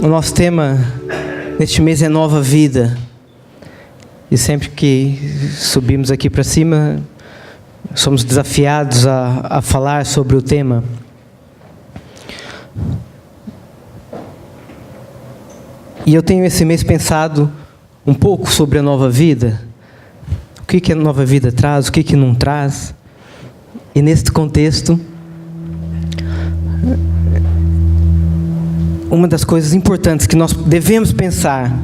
O nosso tema neste mês é Nova Vida. E sempre que subimos aqui para cima, somos desafiados a falar sobre o tema. E eu tenho esse mês pensado um pouco sobre a nova vida. O que a nova vida traz, o que não traz. E neste contexto, uma das coisas importantes que nós devemos pensar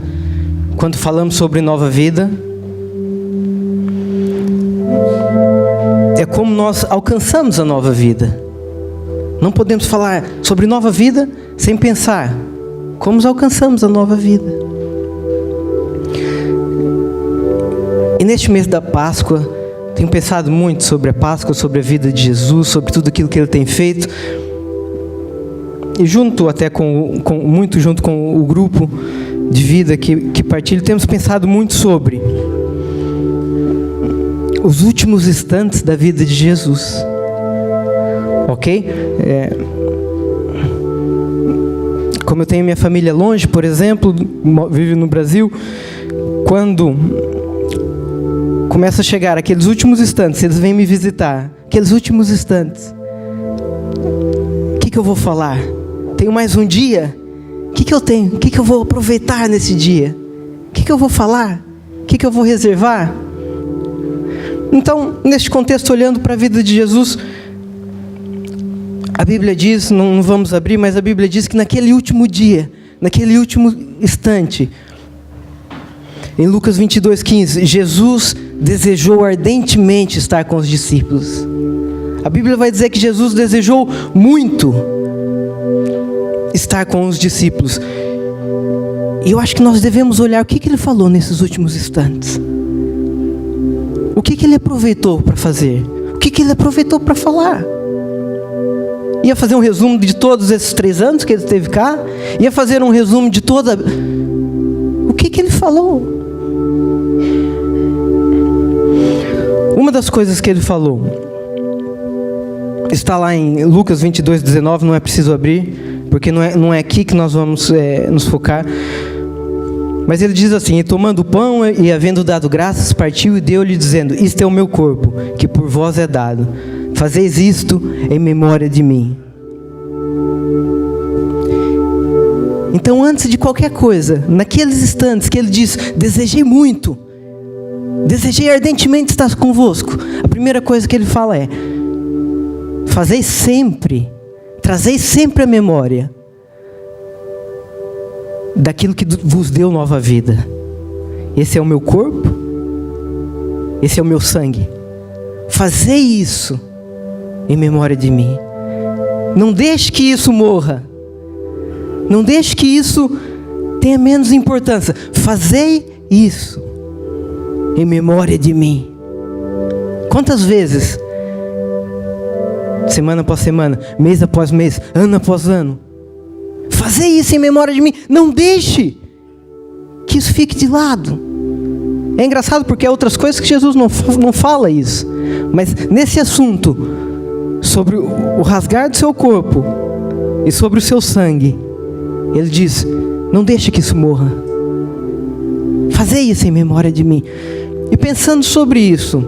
quando falamos sobre nova vida é como nós alcançamos a nova vida. Não podemos falar sobre nova vida sem pensar como alcançamos a nova vida. E neste mês da Páscoa, tenho pensado muito sobre a Páscoa, sobre a vida de Jesus, sobre tudo aquilo que Ele tem feito. E junto com o grupo de vida que partilho, temos pensado muito sobre os últimos instantes da vida de Jesus. Ok? Como eu tenho minha família longe, por exemplo, vive no Brasil, quando começa a chegar aqueles últimos instantes, eles vêm me visitar, aqueles últimos instantes, o que eu vou falar? Tenho mais um dia? O que eu tenho? O que eu vou aproveitar nesse dia? O que eu vou falar? O que eu vou reservar? Então, neste contexto, olhando para a vida de Jesus, a Bíblia diz, não vamos abrir, mas a Bíblia diz que naquele último dia, naquele último instante, em Lucas 22:15, Jesus desejou ardentemente estar com os discípulos. A Bíblia vai dizer que Jesus desejou muito estar com os discípulos. E eu acho que nós devemos olhar o que Ele falou nesses últimos instantes. O que Ele aproveitou para fazer? O que Ele aproveitou para falar? Ia fazer um resumo de todos esses 3 anos que Ele esteve cá? Ia fazer um resumo de toda... O que Ele falou? Uma das coisas que Ele falou está lá em Lucas 22:19, não é preciso abrir, porque não é aqui que nós vamos nos focar. Mas Ele diz assim: e tomando o pão e havendo dado graças, partiu e deu-lhe, dizendo: isto é o meu corpo, que por vós é dado. Fazeis isto em memória de mim. Então, antes de qualquer coisa, naqueles instantes que Ele diz: desejei muito, desejei ardentemente estar convosco, a primeira coisa que Ele fala é: fazeis sempre, trazeis sempre a memória daquilo que vos deu nova vida. Esse é o meu corpo, esse é o meu sangue. Fazei isso em memória de mim. Não deixe que isso morra. Não deixe que isso tenha menos importância. Fazei isso em memória de mim. Quantas vezes, semana após semana, mês após mês, ano após ano, fazei isso em memória de mim. Não deixe que isso fique de lado. É engraçado porque há outras coisas que Jesus não fala isso. Mas nesse assunto, sobre o rasgar do seu corpo e sobre o seu sangue, Ele diz: não deixe que isso morra. Fazei isso em memória de mim. E pensando sobre isso,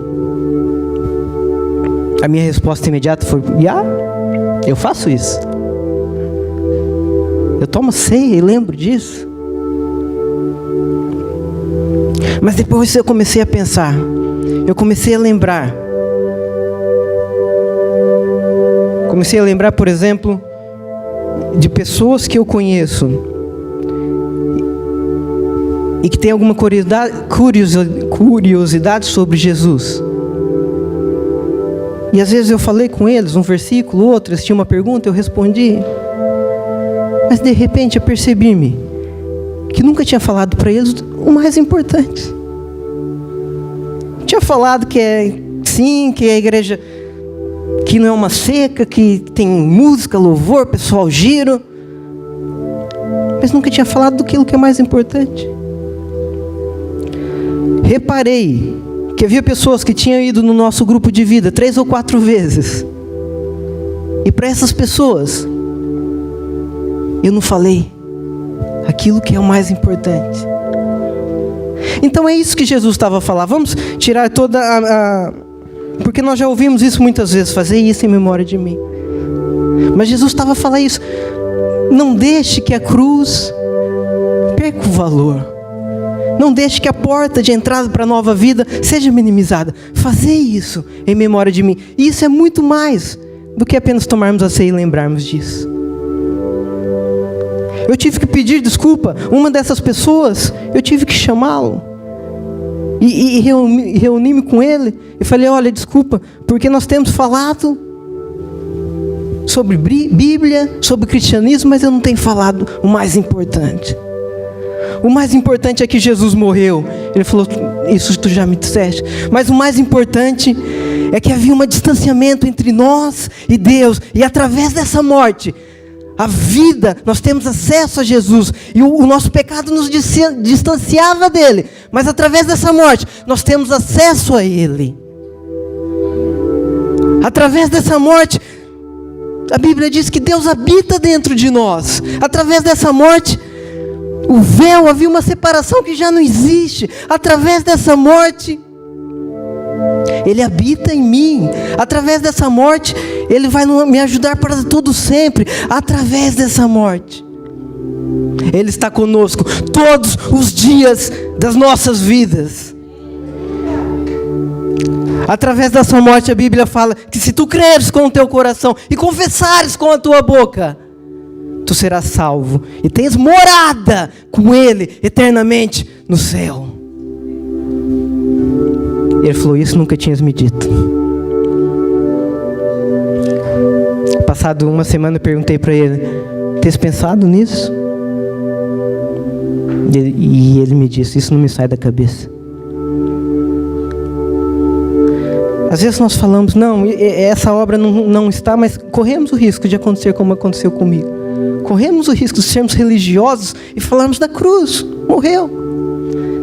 a minha resposta imediata foi: eu faço isso. Eu tomo ceia e lembro disso. Mas depois eu comecei a pensar, eu comecei a lembrar. Comecei a lembrar, por exemplo, de pessoas que eu conheço e que tem alguma curiosidade sobre Jesus. E às vezes eu falei com eles um versículo, outro, eles tinham uma pergunta, eu respondi. Mas de repente eu percebi-me que nunca tinha falado para eles o mais importante. Tinha falado que que a igreja, que não é uma seca, que tem música, louvor, pessoal giro. Mas nunca tinha falado daquilo que é mais importante. Reparei que havia pessoas que tinham ido no nosso grupo de vida 3 ou 4 vezes. E para essas pessoas, eu não falei. aquilo que é o mais importante. Então é isso que Jesus estava a falar. Vamos tirar toda porque nós já ouvimos isso muitas vezes, fazer isso em memória de mim. Mas Jesus estava a falar isso. Não deixe que a cruz perca o valor. Não deixe que a porta de entrada para a nova vida seja minimizada. Fazer isso em memória de mim. E isso é muito mais do que apenas tomarmos a ceia e lembrarmos disso. Eu tive que pedir desculpa. Uma dessas pessoas, eu tive que chamá-lo. E reuni-me com ele. E falei, olha, desculpa, porque nós temos falado sobre Bíblia, sobre cristianismo, mas eu não tenho falado o mais importante. O mais importante é que Jesus morreu. Ele falou, isso tu já me disseste. Mas o mais importante é que havia um distanciamento entre nós e Deus. E através dessa morte, a vida, nós temos acesso a Jesus. E o nosso pecado nos distanciava dele. Mas através dessa morte, nós temos acesso a ele. Através dessa morte, a Bíblia diz que Deus habita dentro de nós. Através dessa morte, o véu, havia uma separação que já não existe. Através dessa morte, Ele habita em mim. Através dessa morte, Ele vai me ajudar para todo sempre. Através dessa morte, Ele está conosco todos os dias das nossas vidas. Através dessa morte, a Bíblia fala que se tu creres com o teu coração e confessares com a tua boca, tu serás salvo e tens morada com Ele eternamente no céu. Ele falou, isso nunca tinhas me dito. Passado uma semana eu perguntei para ele, tens pensado nisso? E ele me disse, isso não me sai da cabeça. Às vezes nós falamos, não, essa obra não está, mas corremos o risco de acontecer como aconteceu comigo. Corremos o risco de sermos religiosos e falarmos da cruz, morreu.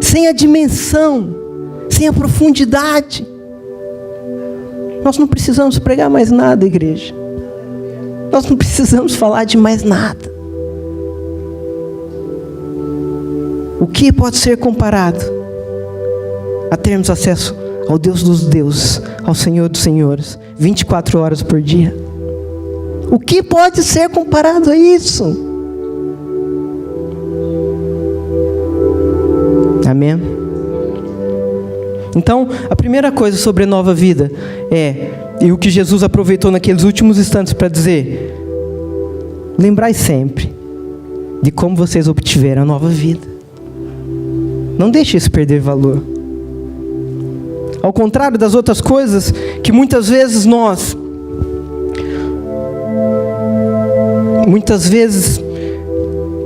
Sem a dimensão, sem a profundidade. Nós não precisamos pregar mais nada, igreja. Nós não precisamos falar de mais nada. O que pode ser comparado a termos acesso ao Deus dos deuses, ao Senhor dos senhores, 24 horas por dia? O que pode ser comparado a isso? Amém? Então, a primeira coisa sobre a nova vida e o que Jesus aproveitou naqueles últimos instantes para dizer, lembrai sempre de como vocês obtiveram a nova vida. Não deixe isso perder valor. Ao contrário das outras coisas que muitas vezes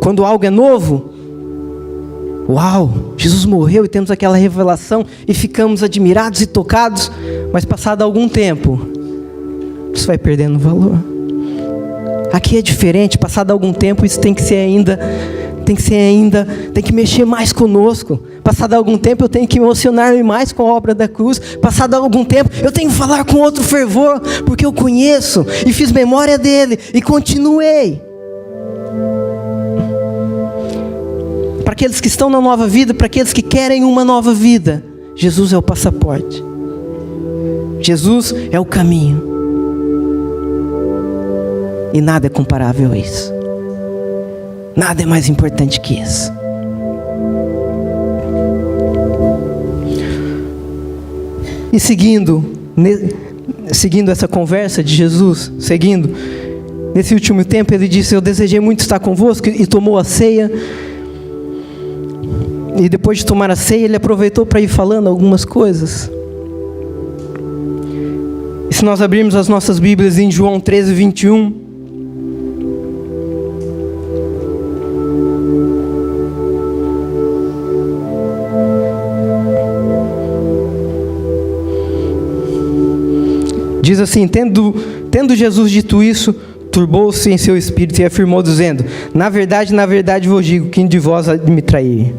quando algo é novo, uau, Jesus morreu e temos aquela revelação e ficamos admirados e tocados, mas passado algum tempo, isso vai perdendo valor. Aqui é diferente, passado algum tempo isso tem que mexer mais conosco. Passado algum tempo eu tenho que emocionar-me mais com a obra da cruz. Passado algum tempo eu tenho que falar com outro fervor, porque eu conheço e fiz memória dele e continuei. Para aqueles que estão na nova vida, para aqueles que querem uma nova vida, Jesus é o passaporte. Jesus é o caminho. E nada é comparável a isso. Nada é mais importante que isso. E seguindo essa conversa de Jesus, nesse último tempo ele disse, eu desejei muito estar convosco, e tomou a ceia. E depois de tomar a ceia, ele aproveitou para ir falando algumas coisas. E se nós abrirmos as nossas Bíblias em João 13, 21... diz assim, tendo Jesus dito isso, turbou-se em seu espírito e afirmou dizendo, na verdade vos digo, quem de vós há de me trair?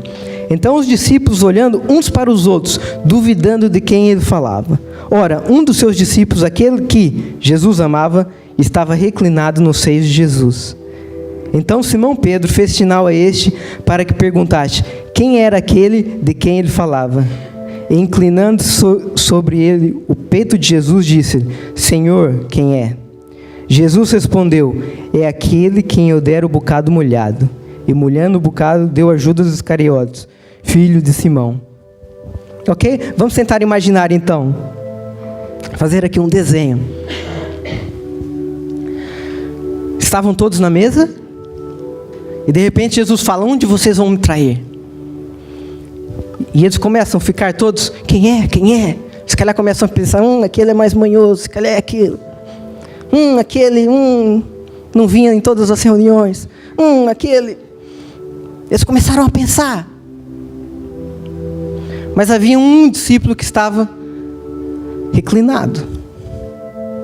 Então os discípulos, olhando uns para os outros, duvidando de quem ele falava. Ora, um dos seus discípulos, aquele que Jesus amava, estava reclinado nos seios de Jesus. Então Simão Pedro fez sinal a este para que perguntasse quem era aquele de quem ele falava. E inclinando sobre ele o peito de Jesus, disse: Senhor, quem é? Jesus respondeu: é aquele quem eu der o bocado molhado. E molhando o bocado, deu a Judas Iscariotes, filho de Simão. Ok? Vamos tentar imaginar então. Fazer aqui um desenho. Estavam todos na mesa. E de repente Jesus fala: onde vocês vão me trair? E eles começam a ficar todos: quem é? Quem é? Se calhar começam a pensar: aquele é mais manhoso, se calhar é aquilo. Aquele não vinha em todas as reuniões. Aquele. Eles começaram a pensar. Mas havia um discípulo que estava reclinado.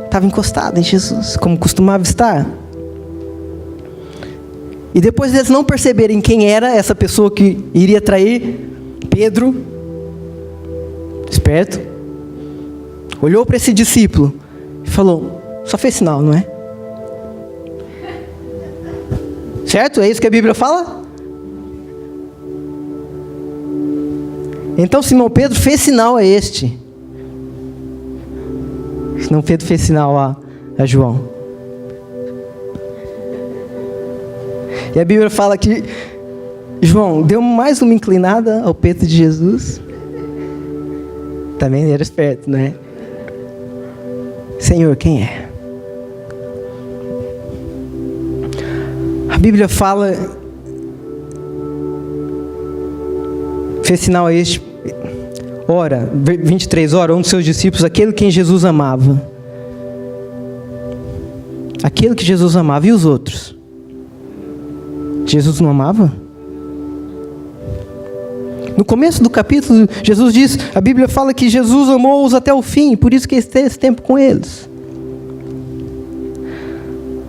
Estava encostado em Jesus, como costumava estar. E depois eles não perceberem quem era essa pessoa que iria trair, Pedro, esperto, olhou para esse discípulo e falou: só fez sinal, não é? Certo? É isso que a Bíblia fala? Então Simão Pedro fez sinal a este. Simão Pedro fez sinal a João. E a Bíblia fala que João deu mais uma inclinada ao peito de Jesus. Também era esperto, não é? Senhor, quem é? A Bíblia fala, fez sinal a este, ora, 23, ora, um dos seus discípulos, aquele quem Jesus amava. Aquele que Jesus amava. E os outros? Jesus não amava? No começo do capítulo, Jesus diz, a Bíblia fala que Jesus amou-os até o fim, por isso que esteve esse tempo com eles.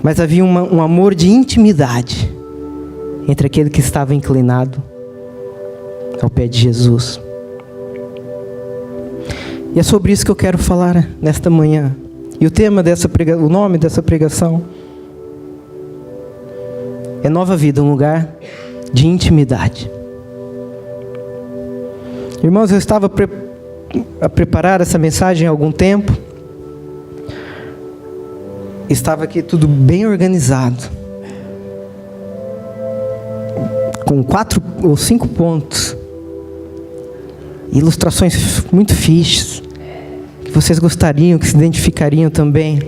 Mas havia um amor de intimidade entre aquele que estava inclinado ao pé de Jesus. E é sobre isso que eu quero falar nesta manhã. E o tema o nome dessa pregação é Nova Vida, um lugar de intimidade. Irmãos, eu estava a preparar essa mensagem há algum tempo. Estava aqui tudo bem organizado, com 4 ou 5 pontos, ilustrações muito fichas, que vocês gostariam, que se identificariam também.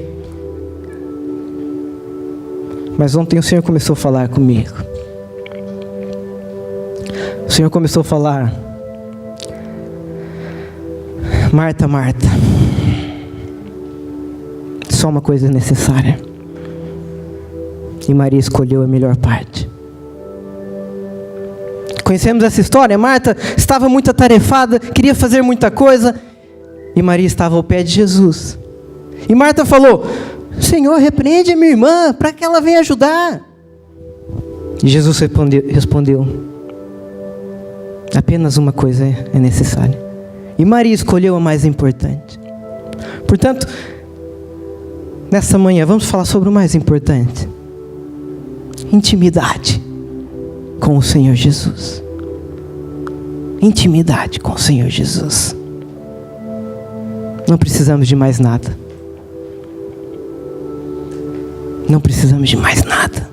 Mas ontem o Senhor começou a falar comigo. O Senhor começou a falar: Marta, Marta, só uma coisa é necessária. E Maria escolheu a melhor parte. Conhecemos essa história? Marta estava muito atarefada, queria fazer muita coisa, e Maria estava ao pé de Jesus. E Marta falou: Senhor, repreende a minha irmã, para que ela venha ajudar. E Jesus respondeu: apenas uma coisa é necessária. E Maria escolheu a mais importante. Portanto, nessa manhã, vamos falar sobre o mais importante: intimidade com o Senhor Jesus. Intimidade com o Senhor Jesus. Não precisamos de mais nada. Não precisamos de mais nada.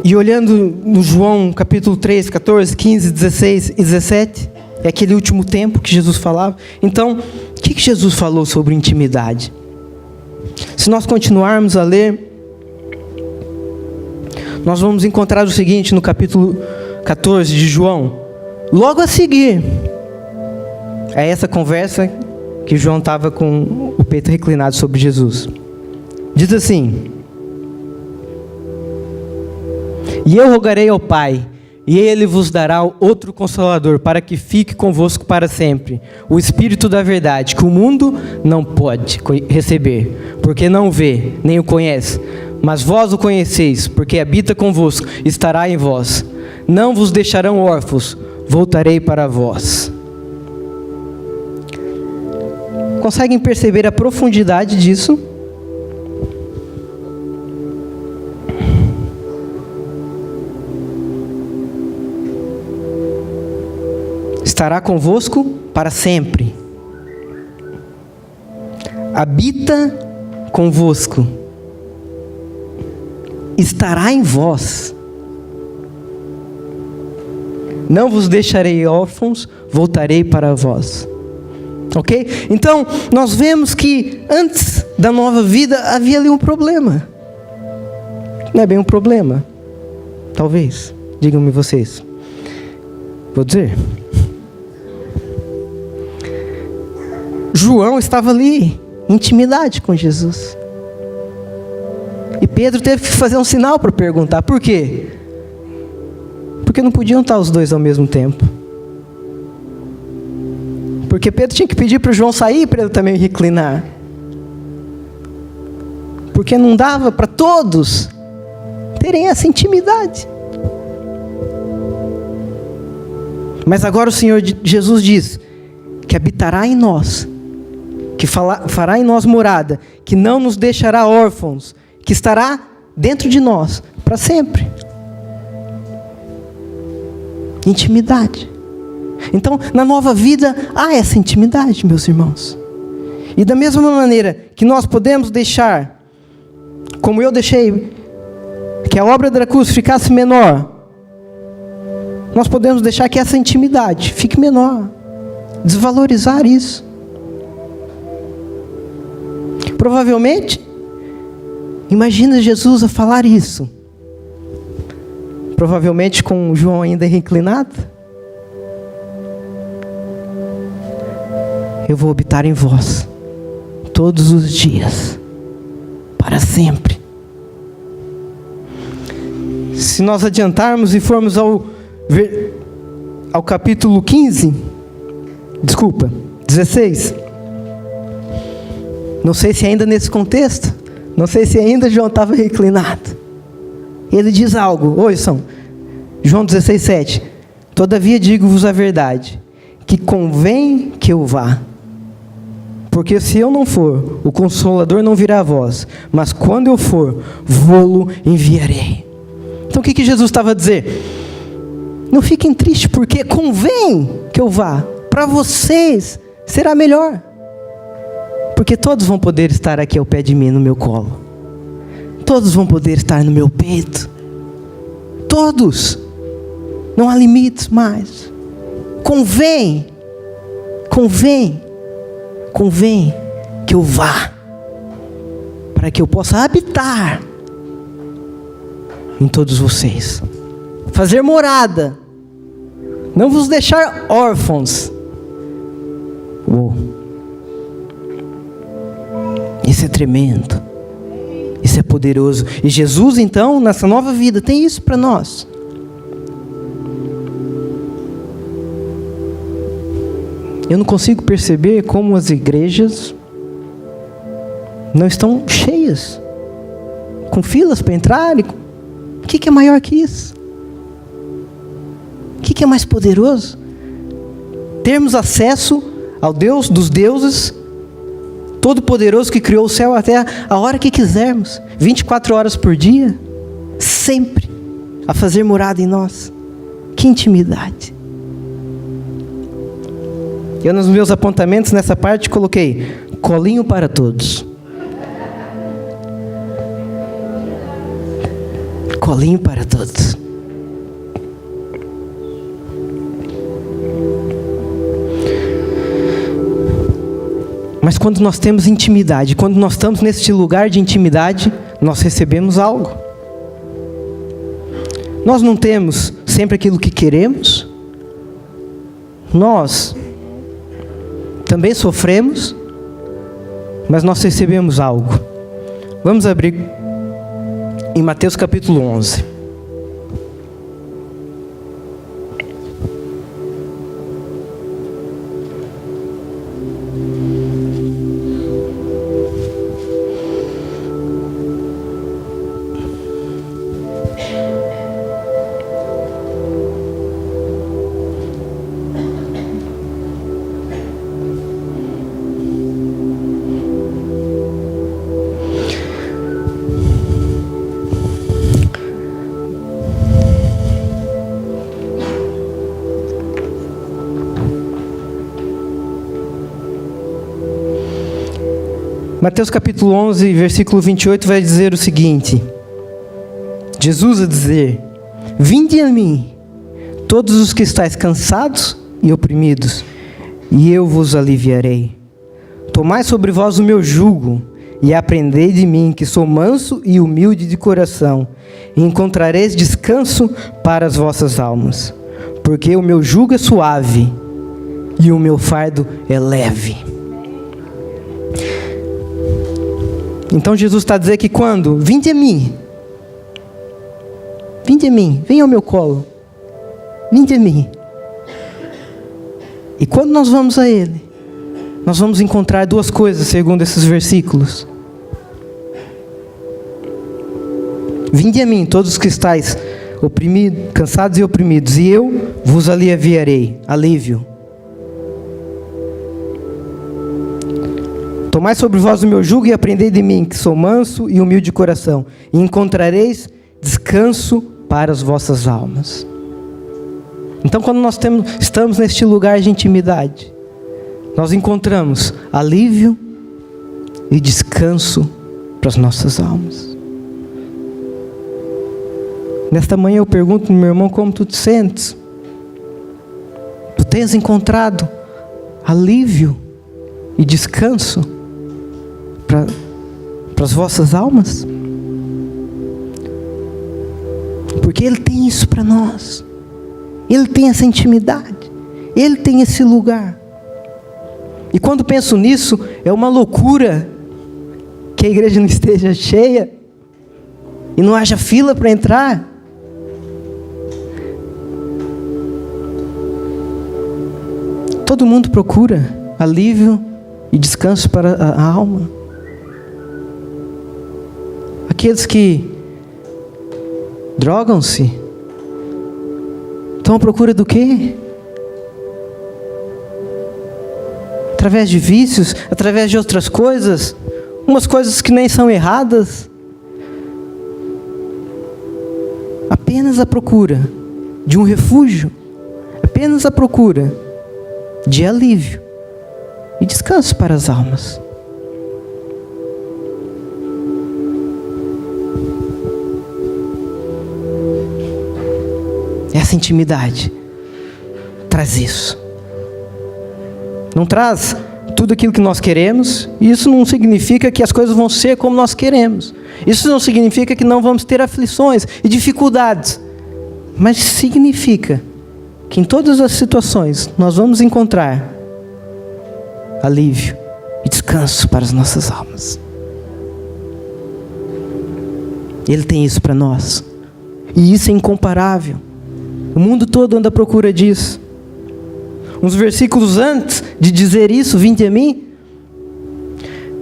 E olhando no João capítulo 3, 14, 15, 16 e 17, é aquele último tempo que Jesus falava. Então, o que Jesus falou sobre intimidade? Se nós continuarmos a ler, nós vamos encontrar o seguinte no capítulo 14 de João. Logo a seguir, é essa conversa que João estava com o peito reclinado sobre Jesus. Diz assim: e eu rogarei ao Pai, e Ele vos dará outro Consolador, para que fique convosco para sempre, o Espírito da verdade, que o mundo não pode receber, porque não vê, nem o conhece. Mas vós o conheceis, porque habita convosco, estará em vós. Não vos deixarão órfãos, voltarei para vós. Conseguem perceber a profundidade disso? estará convosco para sempre. Habita convosco. Estará em vós. Não vos deixarei órfãos, voltarei para vós. Ok? Então, nós vemos que antes da nova vida havia ali um problema. Não é bem um problema? Talvez. Digam-me vocês. Vou dizer. João estava ali, em intimidade com Jesus. E Pedro teve que fazer um sinal para perguntar. Por quê? Porque não podiam estar os dois ao mesmo tempo. Porque Pedro tinha que pedir para o João sair para ele também reclinar. Porque não dava para todos terem essa intimidade. Mas agora o Senhor Jesus diz que habitará em nós, que fará em nós morada, que não nos deixará órfãos, que estará dentro de nós para sempre. Intimidade. Então, na nova vida, há essa intimidade, meus irmãos. E da mesma maneira que nós podemos deixar, como eu deixei, que a obra da cruz ficasse menor, nós podemos deixar que essa intimidade fique menor. Desvalorizar isso. Provavelmente, imagina Jesus a falar isso. Provavelmente com João ainda reclinado. Eu vou habitar em vós todos os dias, para sempre. Se nós adiantarmos e formos ao capítulo 16. Não sei se ainda nesse contexto, não sei se ainda João estava reclinado. Ele diz algo, ouçam, João 16:7. Todavia digo-vos a verdade, que convém que eu vá. Porque se eu não for, o Consolador não virá a vós. Mas quando eu for, vô-lo enviarei. Então o que Jesus estava a dizer? Não fiquem tristes, porque convém que eu vá. Para vocês será melhor. Porque todos vão poder estar aqui ao pé de mim, no meu colo. Todos vão poder estar no meu peito. Todos. Não há limites mais. Convém que eu vá, para que eu possa habitar em todos vocês, fazer morada, não vos deixar órfãos. Isso é tremendo, isso é poderoso. E Jesus então, nessa nova vida, tem isso para nós. Eu não consigo perceber como as igrejas não estão cheias, com filas para entrar. O que é maior que isso? O que é mais poderoso? Termos acesso ao Deus dos deuses, Todo-Poderoso, que criou o céu e a terra, a hora que quisermos, 24 horas por dia, sempre, a fazer morada em nós. Que intimidade! Eu nos meus apontamentos nessa parte coloquei colinho para todos. Colinho para todos. Mas quando nós temos intimidade, quando nós estamos neste lugar de intimidade, nós recebemos algo. Nós não temos sempre aquilo que queremos. Nós também sofremos, mas nós recebemos algo. Vamos abrir em Mateus capítulo 11. Mateus capítulo 11, versículo 28 vai dizer o seguinte: Jesus a dizer: vinde a mim, todos os que estáis cansados e oprimidos, e eu vos aliviarei. Tomai sobre vós o meu jugo, e aprendei de mim, que sou manso e humilde de coração, e encontrareis descanso para as vossas almas. Porque o meu jugo é suave, e o meu fardo é leve. Então Jesus está a dizer que quando? Vinde a mim, venha ao meu colo, vinde a mim. E quando nós vamos a Ele, nós vamos encontrar duas coisas, segundo esses versículos. Vinde a mim, todos os que estáis oprimidos, cansados e oprimidos, e eu vos aliviarei. Alívio. Tomai sobre vós o meu jugo e aprendei de mim, que sou manso e humilde de coração, e encontrareis descanso para as vossas almas. Então, quando nós estamos neste lugar de intimidade, nós encontramos alívio e descanso para as nossas almas. Nesta manhã eu pergunto, meu irmão, como tu te sentes? Tu tens encontrado alívio e descanso para as vossas almas? Porque Ele tem isso para nós. Ele tem essa intimidade. Ele tem esse lugar. E quando penso nisso, é uma loucura que a igreja não esteja cheia e não haja fila para entrar. Todo mundo procura alívio e descanso para a alma. Aqueles que drogam-se estão à procura do quê? Através de vícios, através de outras coisas, umas coisas que nem são erradas. Apenas à procura de um refúgio, apenas à procura de alívio e descanso para as almas. Essa intimidade traz isso. Não traz tudo aquilo que nós queremos, e isso não significa que as coisas vão ser como nós queremos. Isso não significa que não vamos ter aflições e dificuldades, mas significa que em todas as situações nós vamos encontrar alívio e descanso para as nossas almas. Ele tem isso para nós, e isso é incomparável. O mundo todo anda à procura disso. Uns versículos antes de dizer isso, vinde a mim,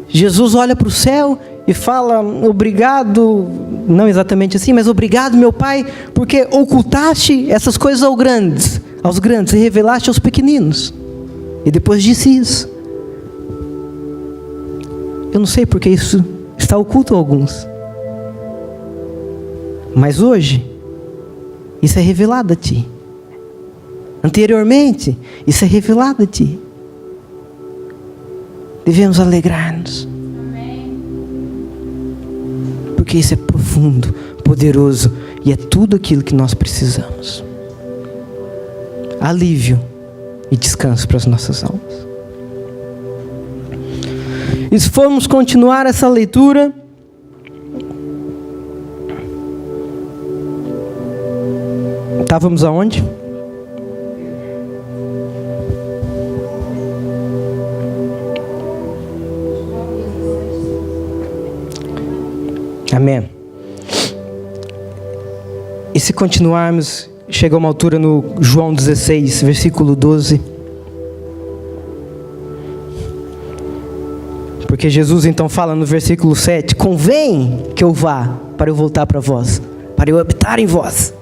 Jesus olha para o céu e fala: obrigado, não exatamente assim, mas obrigado, meu Pai, porque ocultaste essas coisas aos grandes e revelaste aos pequeninos. E depois disse isso. Eu não sei porque isso está oculto a alguns, mas hoje isso é revelado a ti. Anteriormente, isso é revelado a ti. Devemos alegrar-nos. Porque isso é profundo, poderoso, e é tudo aquilo que nós precisamos. Alívio e descanso para as nossas almas. E se formos continuar essa leitura, estávamos aonde? Amém. E se continuarmos, chega uma altura no João 16, versículo 12. Porque Jesus então fala no versículo 7, convém que eu vá para eu voltar para vós, para eu habitar em vós.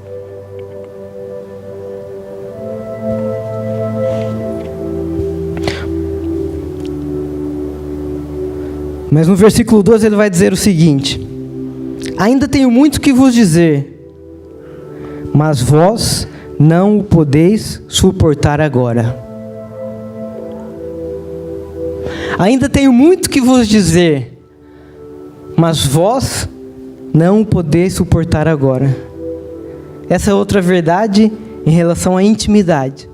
Mas no versículo 12 ele vai dizer o seguinte: ainda tenho muito que vos dizer, mas vós não o podeis suportar agora. Ainda tenho muito que vos dizer, mas vós não o podeis suportar agora. Essa é outra verdade em relação à intimidade.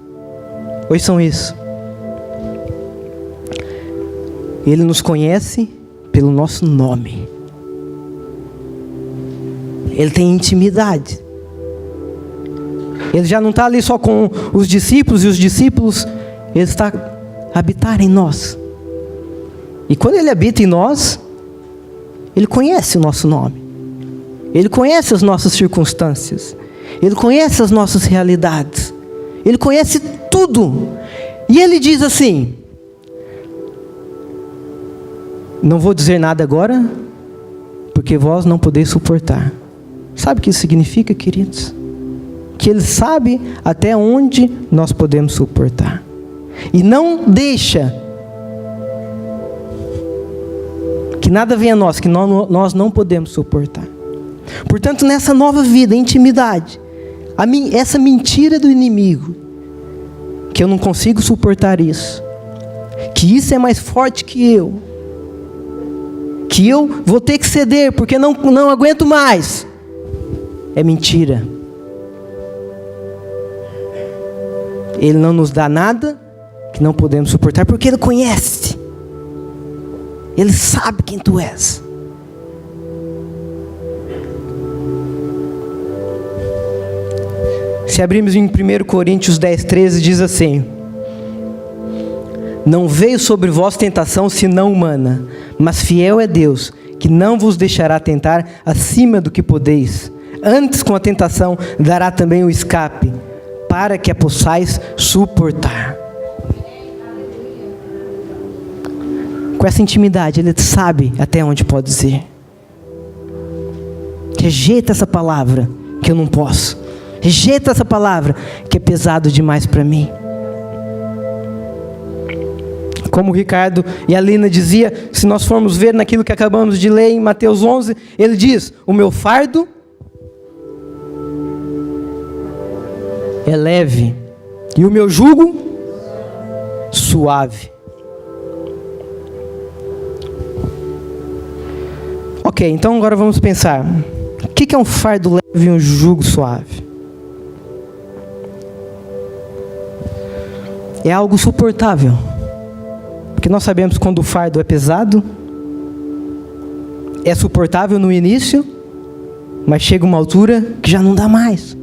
Ouçam isso. Ele nos conhece pelo nosso nome. Ele tem intimidade. Ele já não está ali só com os discípulos, e os discípulos, Ele está a habitar em nós. E quando Ele habita em nós, Ele conhece o nosso nome. Ele conhece as nossas circunstâncias. Ele conhece as nossas realidades. Ele conhece tudo. E Ele diz assim: não vou dizer nada agora, porque vós não podeis suportar. Sabe o que isso significa, queridos? Que Ele sabe até onde nós podemos suportar. E não deixa que nada venha a nós, que nós não podemos suportar. Portanto, nessa nova vida, intimidade, essa mentira do inimigo, que eu não consigo suportar isso, que isso é mais forte que eu vou ter que ceder, porque não aguento mais, é mentira. Ele não nos dá nada que não podemos suportar, porque Ele conhece. Ele sabe quem tu és. Se abrirmos em 1 Coríntios 10:13, diz assim: não veio sobre vós tentação senão humana, mas fiel é Deus, que não vos deixará tentar acima do que podeis. Antes, com a tentação, dará também o escape, para que a possais suportar. Com essa intimidade, Ele sabe até onde pode ir. Rejeita essa palavra, que eu não posso. Rejeita essa palavra, que é pesado demais para mim. Como o Ricardo e a Lina dizia, se nós formos ver naquilo que acabamos de ler em Mateus 11, ele diz: o meu fardo é leve e o meu jugo suave. Ok, então agora vamos pensar, o que é um fardo leve e um jugo suave? É algo suportável, porque nós sabemos quando o fardo é pesado, é suportável no início, mas chega uma altura que já não dá mais.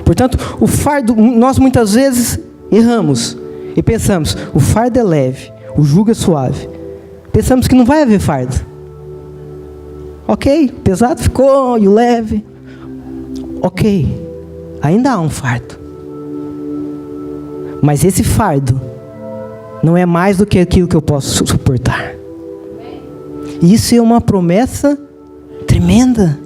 Portanto, o fardo, nós muitas vezes erramos e pensamos, o fardo é leve, o jugo é suave. Pensamos que não vai haver fardo. Ok, pesado ficou, e o leve. Ok, ainda há um fardo. Mas esse fardo não é mais do que aquilo que eu posso suportar. E isso é uma promessa tremenda.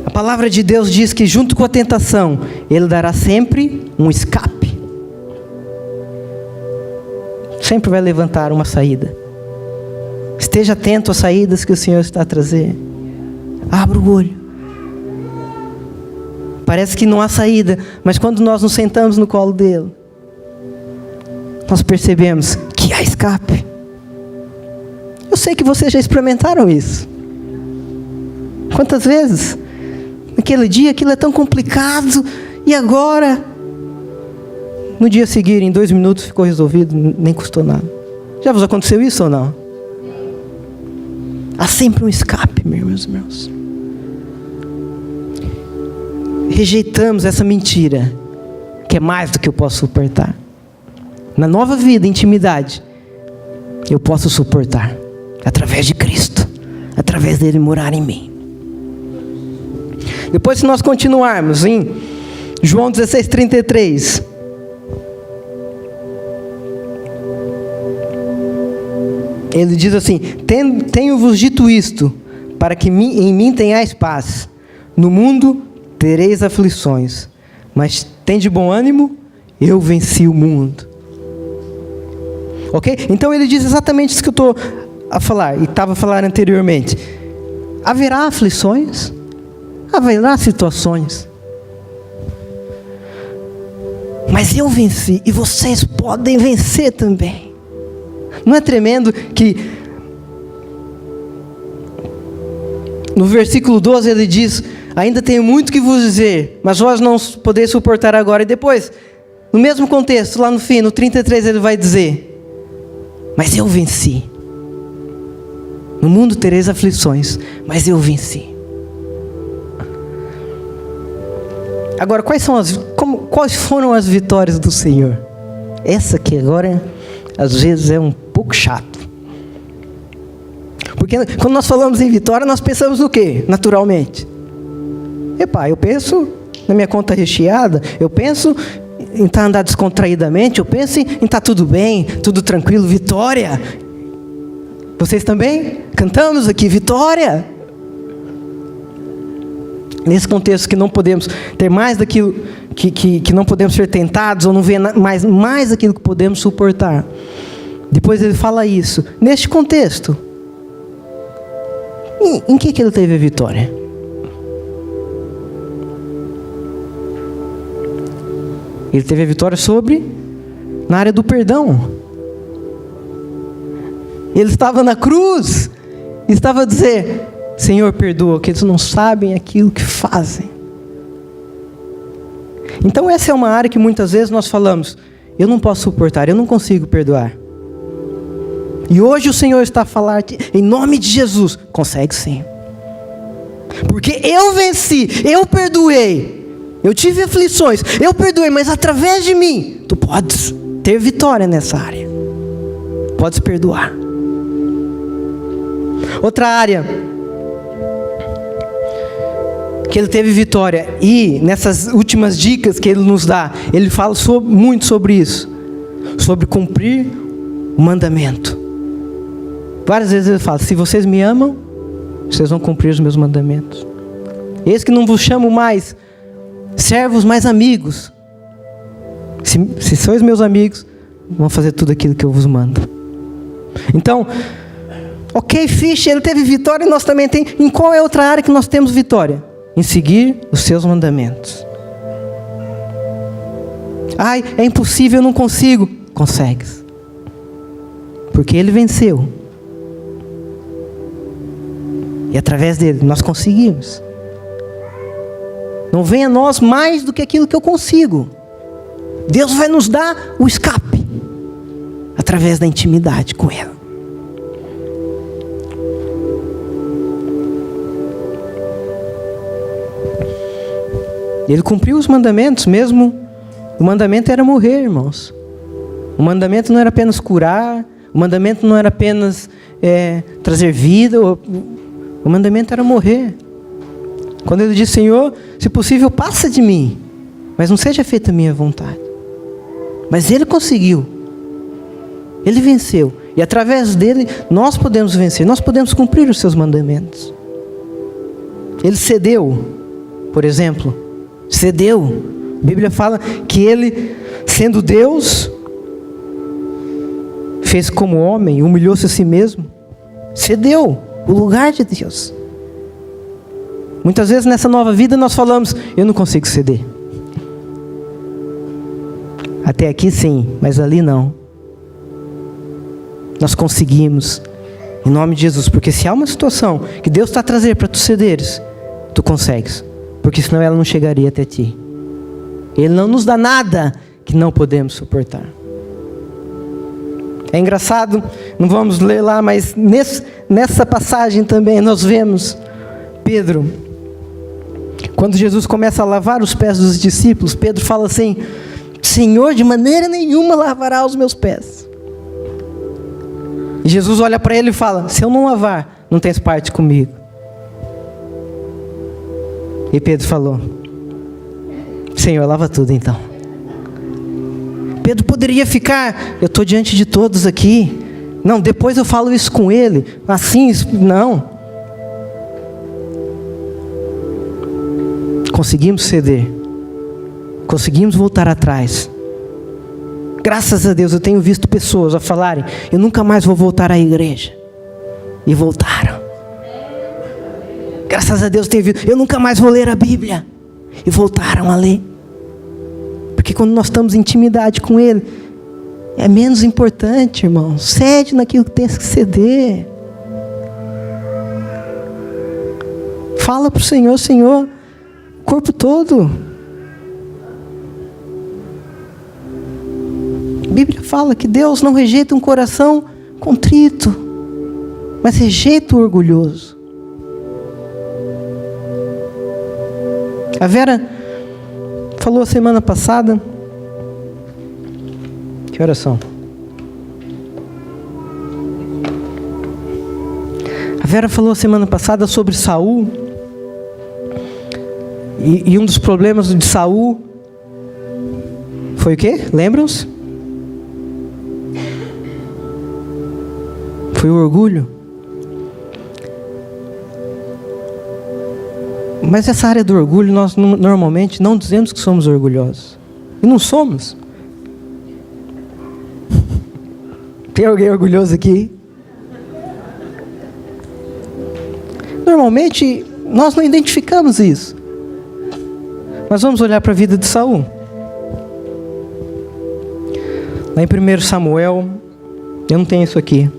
A palavra de Deus diz que junto com a tentação, Ele dará sempre um escape. Sempre vai levantar uma saída. Esteja atento às saídas que o Senhor está a trazer. Abra o olho. Parece que não há saída, mas quando nós nos sentamos no colo dele, nós percebemos que há escape. Eu sei que vocês já experimentaram isso. Quantas vezes? Naquele dia aquilo é tão complicado, e agora, no dia seguinte, em 2 minutos ficou resolvido, nem custou nada. Já vos aconteceu isso ou não? Há sempre um escape, meus irmãos. Rejeitamos essa mentira, que é mais do que eu posso suportar. Na nova vida, intimidade, eu posso suportar, através de Cristo, através dele morar em mim. Depois, se nós continuarmos em João 16:33, ele diz assim: tenho-vos dito isto, para que em mim tenhais paz. No mundo tereis aflições, mas tende bom ânimo, eu venci o mundo. Ok? Então ele diz exatamente isso que eu estou a falar, e estava a falar anteriormente. Haverá aflições, haverá situações, Mas eu venci e vocês podem vencer também. Não é tremendo que no versículo 12 ele diz: ainda tenho muito que vos dizer, mas vós não podeis suportar agora. E depois, no mesmo contexto, lá no fim, no 33, ele vai dizer: mas eu venci. No mundo tereis aflições, mas eu venci. Agora, quais foram as vitórias do Senhor? Essa aqui agora, às vezes, é um pouco chato. Porque quando nós falamos em vitória, nós pensamos no quê? Naturalmente. Eu penso na minha conta recheada, eu penso em andar descontraídamente, eu penso em estar tudo bem, tudo tranquilo, vitória. Vocês também? Cantamos aqui, vitória. Nesse contexto que não podemos ter mais daquilo, que não podemos ser tentados, ou não ver mais daquilo que podemos suportar. Depois ele fala isso. Neste contexto, em que ele teve a vitória? Ele teve a vitória na área do perdão. Ele estava na cruz, estava a dizer: Senhor, perdoa, que eles não sabem aquilo que fazem. Então essa é uma área que muitas vezes nós falamos: eu não posso suportar, eu não consigo perdoar. E hoje o Senhor está a falar em nome de Jesus: consegue sim. Porque eu venci, eu perdoei, eu tive aflições, eu perdoei, mas através de mim, tu podes ter vitória nessa área. Podes perdoar. Outra área que ele teve vitória, e nessas últimas dicas que ele nos dá, ele fala muito sobre isso, sobre cumprir o mandamento. Várias vezes ele fala: se vocês me amam, vocês vão cumprir os meus mandamentos. Eis que não vos chamo mais servos, mas amigos. Se sois meus amigos, vão fazer tudo aquilo que eu vos mando. Então, ok, Fish, ele teve vitória e nós também temos. Em qual é outra área que nós temos vitória? Em seguir os seus mandamentos. Ai, é impossível, eu não consigo. Consegues. Porque ele venceu. E através dele nós conseguimos. Não venha a nós mais do que aquilo que eu consigo. Deus vai nos dar o escape através da intimidade com Ele. Ele cumpriu os mandamentos mesmo. O mandamento era morrer, irmãos. O mandamento não era apenas curar. O mandamento não era apenas trazer vida. O mandamento era morrer. Quando ele disse: Senhor, se possível, passa de mim, mas não seja feita a minha vontade. Mas ele conseguiu. Ele venceu. E através dele, nós podemos vencer. Nós podemos cumprir os seus mandamentos. Ele cedeu, por exemplo. Cedeu. A Bíblia fala que ele, sendo Deus, fez como homem, humilhou-se a si mesmo. Cedeu o lugar de Deus. Muitas vezes nessa nova vida nós falamos: eu não consigo ceder. Até aqui sim, mas ali não. Nós conseguimos, em nome de Jesus. Porque se há uma situação que Deus está a trazer para tu cederes, tu consegues. Porque senão ela não chegaria até ti. Ele não nos dá nada que não podemos suportar. É engraçado, não vamos ler lá, mas nessa passagem também nós vemos Pedro. Quando Jesus começa a lavar os pés dos discípulos, Pedro fala assim: Senhor, de maneira nenhuma lavará os meus pés. E Jesus olha para ele e fala: se eu não lavar, não tens parte comigo. E Pedro falou: Senhor, lava tudo então. Pedro poderia ficar: eu estou diante de todos aqui. Não, depois eu falo isso com ele. Assim, não. Conseguimos ceder. Conseguimos voltar atrás. Graças a Deus eu tenho visto pessoas a falarem: eu nunca mais vou voltar à igreja. E voltaram. Graças a Deus eu tenho visto: eu nunca mais vou ler a Bíblia. E voltaram a ler. Porque quando nós estamos em intimidade com Ele, é menos importante, irmão. Cede naquilo que tem que ceder. Fala para o Senhor, Senhor, o corpo todo. A Bíblia fala que Deus não rejeita um coração contrito, mas rejeita o orgulhoso. A Vera falou semana passada. Que oração? A Vera falou semana passada sobre Saul. E um dos problemas de Saul foi o quê? Lembram-se? Foi o orgulho. Mas essa área do orgulho, nós normalmente não dizemos que somos orgulhosos. E não somos. Tem alguém orgulhoso aqui? Normalmente, nós não identificamos isso. Mas vamos olhar para a vida de Saul. Lá em 1 Samuel, eu não tenho isso aqui.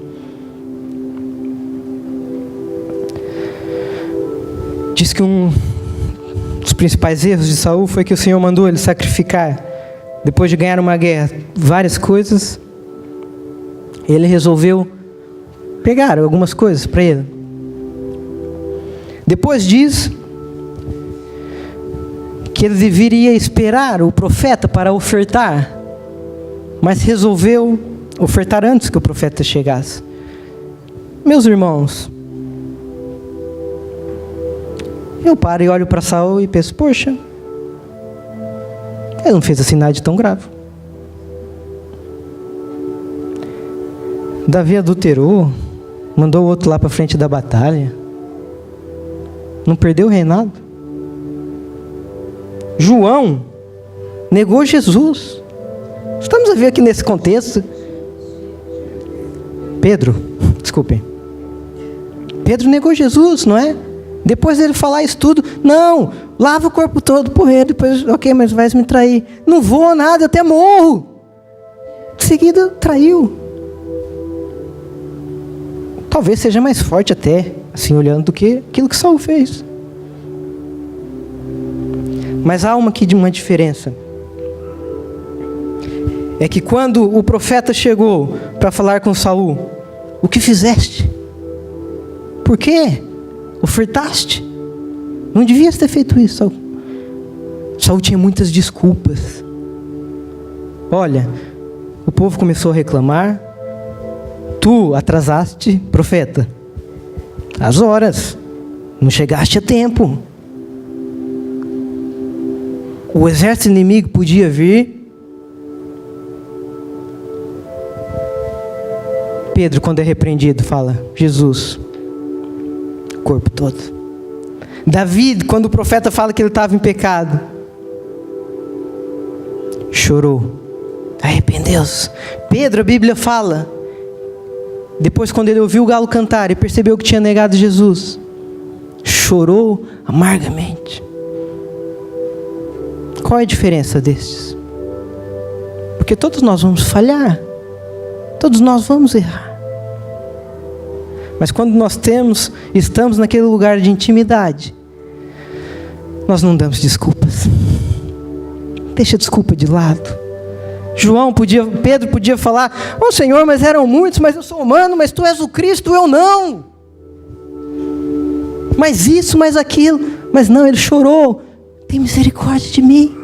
Diz que um dos principais erros de Saul foi que o Senhor mandou ele sacrificar, depois de ganhar uma guerra, várias coisas. Ele resolveu pegar algumas coisas para ele. Depois diz que ele deveria esperar o profeta para ofertar, mas resolveu ofertar antes que o profeta chegasse. Meus irmãos, eu paro e olho para Saul e penso, poxa, ele não fez assim nada de tão grave. Davi adulterou, mandou o outro lá para frente da batalha, não perdeu o reinado. João negou Jesus. Estamos a ver aqui nesse contexto. Pedro negou Jesus, não é? Depois dele falar isso tudo, não, lava o corpo todo por ele, depois, ok, mas vais me trair. Não vou nada, eu até morro. Em seguida, traiu. Talvez seja mais forte até, assim olhando, do que aquilo que Saul fez. Mas há uma diferença. É que quando o profeta chegou para falar com Saul, o que fizeste? Por quê? Ofertaste? Não devias ter feito isso, Saul. Saul tinha muitas desculpas. Olha, o povo começou a reclamar. Tu atrasaste, profeta, as horas, não chegaste a tempo. O exército inimigo podia vir. Pedro, quando é repreendido, fala, Jesus, o corpo todo. Davi, quando o profeta fala que ele estava em pecado, chorou, arrependeu-se. Pedro, a Bíblia fala, depois quando ele ouviu o galo cantar e percebeu que tinha negado Jesus, chorou amargamente. Qual é a diferença destes? Porque todos nós vamos falhar, todos nós vamos errar. Mas quando nós estamos naquele lugar de intimidade, nós não damos desculpas. Deixa a desculpa de lado. Pedro podia falar, ô Senhor, mas eram muitos, mas eu sou humano, mas Tu és o Cristo, eu não. Mas isso, mas aquilo. Mas não, ele chorou. Tem misericórdia de mim.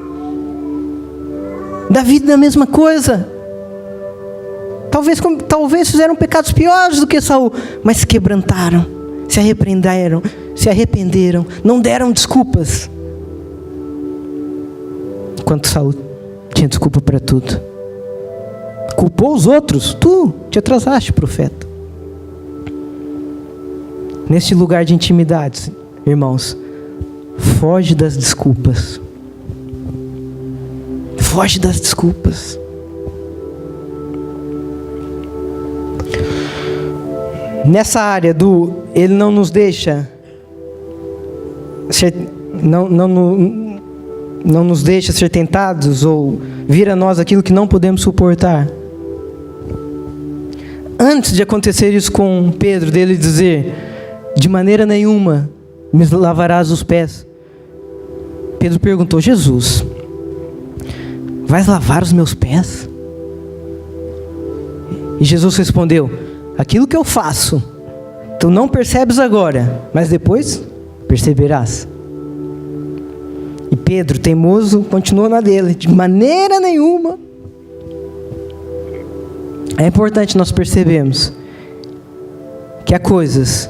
Davi da mesma coisa. Talvez fizeram pecados piores do que Saul, mas se quebrantaram, se arrependeram, não deram desculpas. Enquanto Saul tinha desculpa para tudo. Culpou os outros. Tu te atrasaste, profeta. Neste lugar de intimidade, irmãos, foge das desculpas. Foge das desculpas. Nessa área ele não nos deixa não nos deixa ser tentados ou vir a nós aquilo que não podemos suportar. Antes de acontecer isso com Pedro, dele dizer, de maneira nenhuma me lavarás os pés, Pedro perguntou, Jesus, vais lavar os meus pés? E Jesus respondeu, aquilo que eu faço, tu não percebes agora, mas depois perceberás. E Pedro, teimoso, continuou na dele, de maneira nenhuma. É importante nós percebermos que há coisas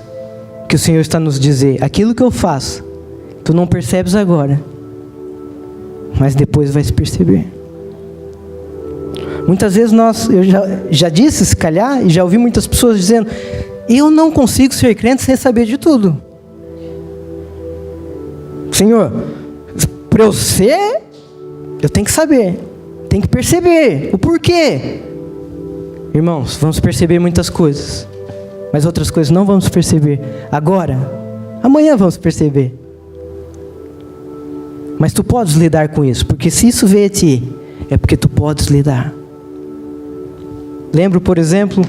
que o Senhor está nos dizer, aquilo que eu faço, tu não percebes agora, mas depois vais perceber. Muitas vezes eu já disse, se calhar, e já ouvi muitas pessoas dizendo, eu não consigo ser crente sem saber de tudo. Senhor, para eu ser, eu tenho que saber, tenho que perceber o porquê. Irmãos, vamos perceber muitas coisas, mas outras coisas não vamos perceber agora. Amanhã vamos perceber. Mas tu podes lidar com isso, porque se isso veio a ti, é porque tu podes lidar. Lembro, por exemplo,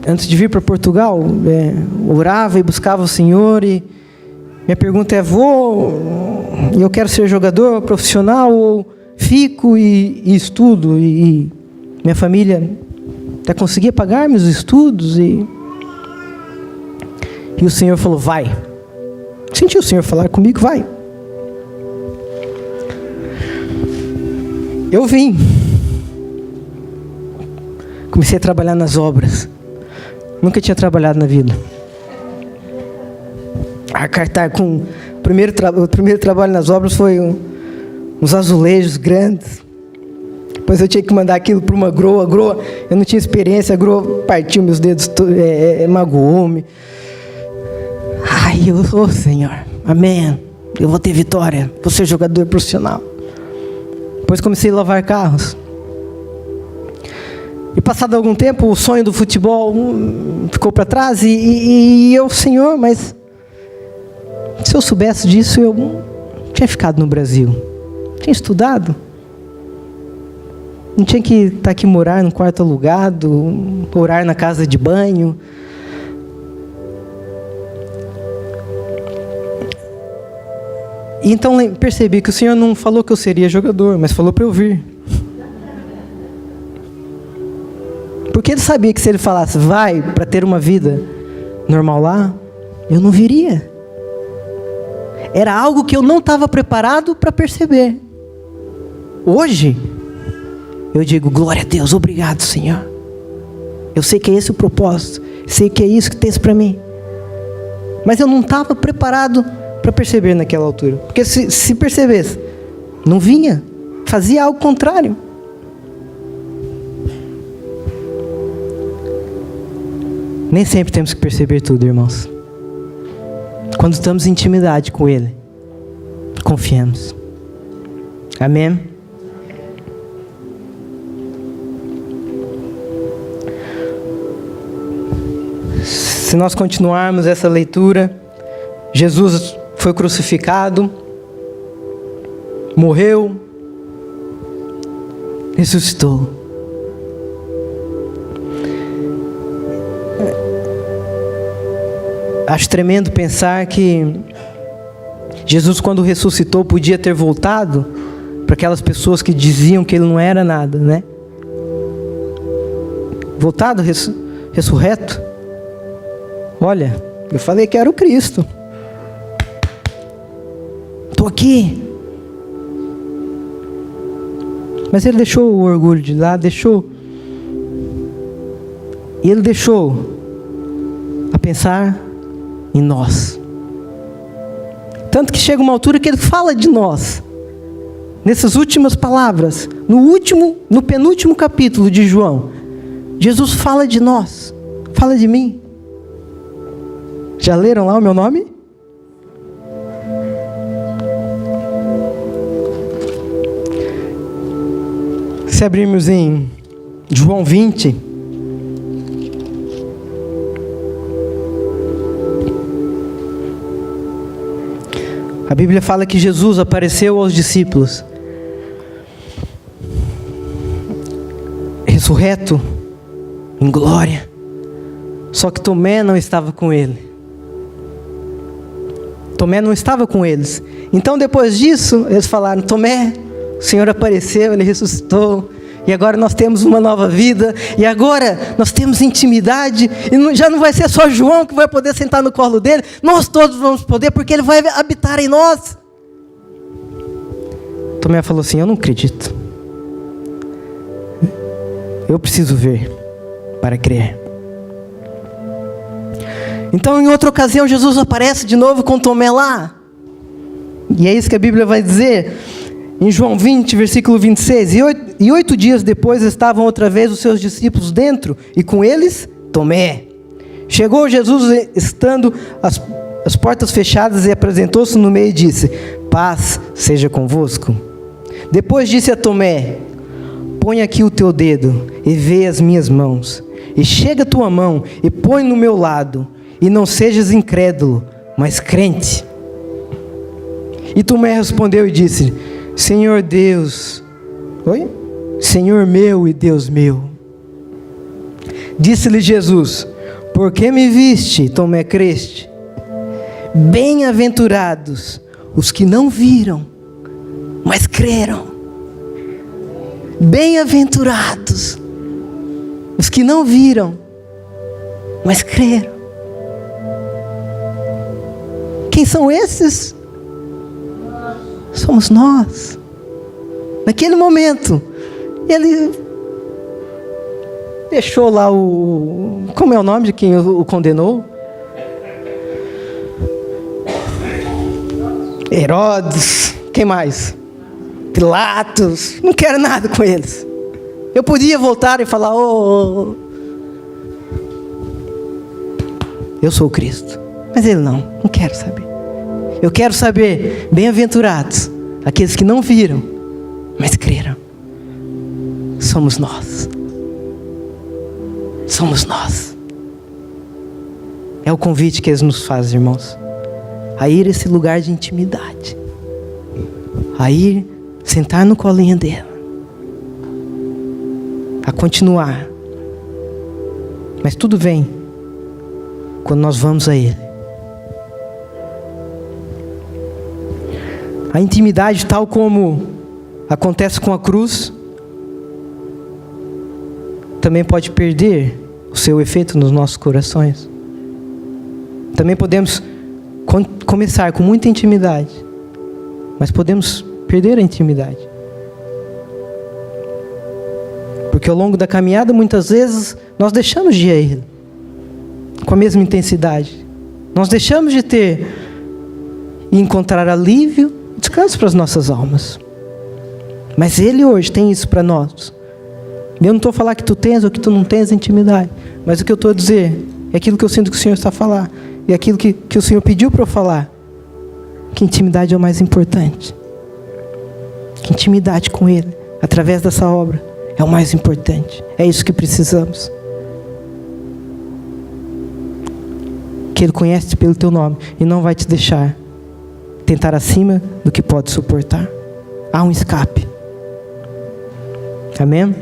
antes de vir para Portugal, orava e buscava o Senhor, e minha pergunta é, eu quero ser jogador profissional, ou fico e estudo, e minha família até conseguia pagar meus estudos, e o Senhor falou, vai. Senti o Senhor falar comigo, vai. Eu vim. Comecei a trabalhar nas obras. Nunca tinha trabalhado na vida. A cartar com... O primeiro trabalho nas obras foi uns azulejos grandes. Depois eu tinha que mandar aquilo para uma groa. A groa, eu não tinha experiência. A groa partiu meus dedos, magoou-me. Ai, Senhor, amém. Eu vou ter vitória. Vou ser jogador profissional. Depois comecei a lavar carros. E passado algum tempo, o sonho do futebol ficou para trás. E eu, Senhor, mas se eu soubesse disso, eu tinha ficado no Brasil. Tinha estudado. Não tinha que estar aqui morar num quarto alugado, orar na casa de banho. E então percebi que o Senhor não falou que eu seria jogador, mas falou para eu vir. Porque Ele sabia que se Ele falasse, vai para ter uma vida normal lá, eu não viria. Era algo que eu não estava preparado para perceber. Hoje, eu digo, glória a Deus, obrigado, Senhor. Eu sei que é esse o propósito, sei que é isso que tens para mim. Mas eu não estava preparado para perceber naquela altura. Porque se percebesse, não vinha, fazia algo contrário. Nem sempre temos que perceber tudo, irmãos. Quando estamos em intimidade com Ele, confiemos. Amém? Se nós continuarmos essa leitura, Jesus foi crucificado, morreu, ressuscitou. Acho tremendo pensar que Jesus, quando ressuscitou, podia ter voltado para aquelas pessoas que diziam que Ele não era nada, né? Voltado, ressurreto. Olha, eu falei que era o Cristo. Estou aqui. Mas Ele deixou o orgulho de lado, deixou. E Ele deixou a pensar em nós. Tanto que chega uma altura que Ele fala de nós. Nessas últimas palavras, no penúltimo capítulo de João, Jesus fala de nós, fala de mim. Já leram lá o meu nome? Se abrirmos em João 20, a A Bíblia fala que Jesus apareceu aos discípulos, ressurreto, em glória. Só que Tomé não estava com ele. Tomé não estava com eles. Então depois disso, eles falaram: Tomé, o Senhor apareceu, Ele ressuscitou, e agora nós temos uma nova vida, e agora nós temos intimidade, e já não vai ser só João que vai poder sentar no colo dele, nós todos vamos poder, porque Ele vai habitar em nós. Tomé falou assim: eu não acredito. Eu preciso ver para crer. Então, em outra ocasião, Jesus aparece de novo com Tomé lá. E é isso que a Bíblia vai dizer em João 20, versículo 26. E 8 dias depois estavam outra vez os seus discípulos dentro, e com eles Tomé. Chegou Jesus estando as portas fechadas, e apresentou-se no meio e disse: paz seja convosco. Depois disse a Tomé: põe aqui o teu dedo e vê as minhas mãos, e chega a tua mão e põe no meu lado, e não sejas incrédulo, mas crente. E Tomé respondeu e disse: Senhor Deus, Senhor meu e Deus meu. Disse-lhe Jesus: por que me viste, Tomé, creste? Bem-aventurados os que não viram, mas creram. Bem-aventurados os que não viram, mas creram. Quem são esses? Somos nós. Naquele momento, ele deixou lá como é o nome de quem o condenou? Herodes. Quem mais? Pilatos. Não quero nada com eles. Eu podia voltar e falar: eu sou o Cristo. Mas ele não quero saber. Eu quero saber: bem-aventurados aqueles que não viram, mas creram. Somos nós. Somos nós. É o convite que eles nos fazem, irmãos, a ir a esse lugar de intimidade, a ir sentar no colinho dele, a continuar. Mas tudo vem quando nós vamos a Ele. A intimidade, tal como acontece com a cruz, também pode perder o seu efeito nos nossos corações. Também podemos começar com muita intimidade, mas podemos perder a intimidade. Porque ao longo da caminhada, muitas vezes, nós deixamos de ir a Ele com a mesma intensidade. Nós deixamos de ter e encontrar alívio, descanso para as nossas almas. Mas Ele hoje tem isso para nós. Eu não estou a falar que tu tens ou que tu não tens intimidade, mas o que eu estou a dizer é aquilo que eu sinto que o Senhor está a falar, e aquilo que o Senhor pediu para eu falar, que intimidade é o mais importante. Que intimidade com Ele, através dessa obra, é o mais importante. É isso que precisamos. Que Ele conhece pelo teu nome e não vai te deixar tentar acima do que pode suportar. Há um escape. Amém?